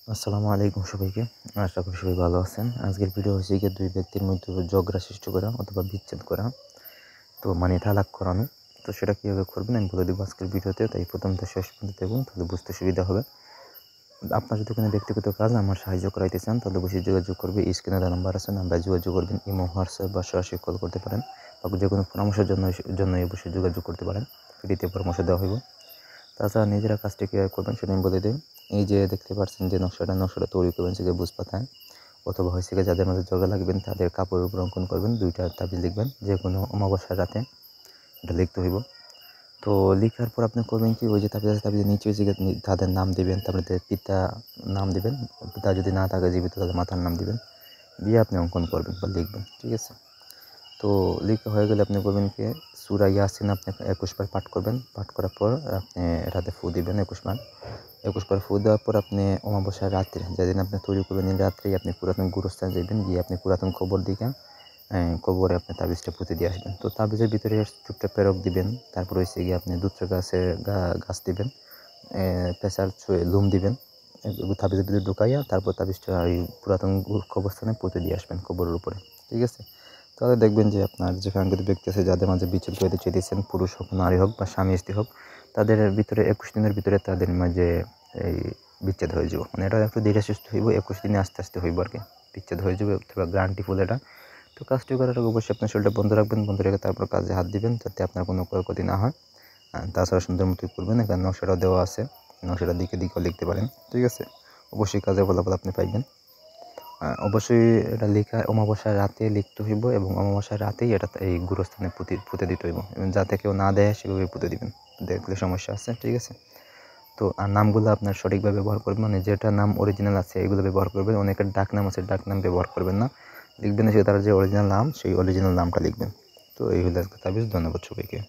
আসসালামু আলাইকুম সবাইকে। আশা করি সবাই ভালো আছেন। আজকের ভিডিও হচ্ছে গিয়ে দুই ব্যক্তির মধ্যে ঝগড়া সৃষ্টি করা অথবা বিচ্ছেদ করা, তো মানে তালাক করানো। তো সেটা কীভাবে করবেন আমি বলে দেবো আজকের ভিডিওতে, তাই প্রথম থেকে শেষ পর্যন্ত দেখুন, তাহলে বুঝতে সুবিধা হবে। আপনার যদি কোনো ব্যক্তিগত কাজ আমার সাহায্য করাইতে চান তাহলে অবশ্যই যোগাযোগ করবে। স্ক্রিনে দেওয়া নাম্বার আছে, নাম্বারে যোগাযোগ করবেন। ইমো, হোয়াটসঅ্যাপ বা সরাসরি কল করতে পারেন, বা যে কোনো পরামর্শের জন্য অবশ্যই যোগাযোগ করতে পারেন। ফ্রিতে পরামর্শ দেওয়া হইব। তাছাড়া নিজেরা কাজটি কীভাবে করবেন সেটা আমি বলে দিই। এই যে দেখতে পাচ্ছেন যে নকশাটা তৈরি করবেন সেটা বুঝ পাতায়, অথবা হয়েছে যাদের মধ্যে ঝগড়া লাগবেন তাদের কাপড়ের উপর অঙ্কন করবেন, 2টা তাবিজ লিখবেন, যে কোনো অমাবস্যার রাতে এটা লিখতে হইব। তো লিখার পর আপনি করবেন কি, ওই যে তাবিজের নিচে ওই জায়গায় তাদের নাম দেবেন, তারপরে পিতা নাম দেবেন, পিতা যদি না থাকে জীবিত তাদের মাতার নাম দেবেন, দিয়ে আপনি অঙ্কন করবেন বা লিখবেন, ঠিক আছে। তো লিখা হয়ে গেলে আপনি করবেন কি, সূরা ইয়াসিন আপনি 21 বার পাঠ করবেন। পাঠ করার পর আপনি রাতে ফু দিবেন 21 বার ফু দেওয়ার পর আপনি অমাবস্যার রাত্রে, যেদিন আপনি তৈরি করবেন রাত্রেই আপনি পুরাতন গুরুস্থান যাবেন, গিয়ে আপনি পুরাতন কবর দিকে কবরে আপনি তাবিজটা পুঁতে দিয়ে আসবেন। তো তাবিজের ভিতরে চুপটা পেরক দিবেন, তারপর হচ্ছে গিয়ে আপনি দুধটা গাছ দিবেন, পেঁচার লুম দিবেন, তাবিজের ভিতরে ঢুকাইয়া তারপর তাবিজটা ওই পুরাতন কবরস্থানে পুঁতে দিয়ে আসবেন কবরের উপরে, ঠিক আছে। তাহলে দেখবেন যে আপনার যে কাঙ্ক্ষিত ব্যক্তি আছে, যাদের মাঝে বিচ্ছেদ করতে চেয়েছেন, পুরুষ হোক, নারী হোক বা স্বামী স্ত্রী হোক, তাদের ভিতরে 21 দিনের ভিতরে তাদের মাঝে এই বিচ্ছেদ হয়ে যাব। মানে এটা একটু ধীরে সুস্থ হইব, 21 দিনে আস্তে আস্তে হইব আর কি, বিচ্ছেদ হয়ে যাবে, অথবা গ্যারান্টি ফুল এটা। তো কাজটি করার আগে অবশ্যই আপনার শরীরটা বন্ধ রাখবেন, বন্ধ রেখে তারপর কাজে হাত দিবেন, যাতে আপনার কোনো ক্ষয়ক্ষতি না হয়। তাছাড়া সুন্দর মতো করবেন, এখানে নকশাটাও দেওয়া আছে, নকশাটা দিকে লিখতে পারেন, ঠিক আছে। অবশ্যই কাজের ফলাফল আপনি পাইবেন। অবশ্যই এটা লেখা অমাবস্যার রাতে লিখতে হইব, এবং অমাবস্যার রাতেই এটা এই গুরুস্থানে পুঁতে দিতে হইব, এবং যাতে কেউ না দেয় সেভাবে পুঁতে দিবেন, দেখলে সমস্যা আছে, ঠিক আছে। তো আর নামগুলো আপনার সঠিকভাবে ব্যবহার করবেন, মানে যেটা নাম অরিজিনাল আছে এগুলো ব্যবহার করবেন। অনেকের ডাক নাম আছে, ডাক নাম ব্যবহার করবেন না, লিখবেন যে তার যে অরিজিনাল নাম সেই অরিজিনাল নামটা লিখবেন। তো এই হলো তাবিজ। ধন্যবাদ সবাইকে।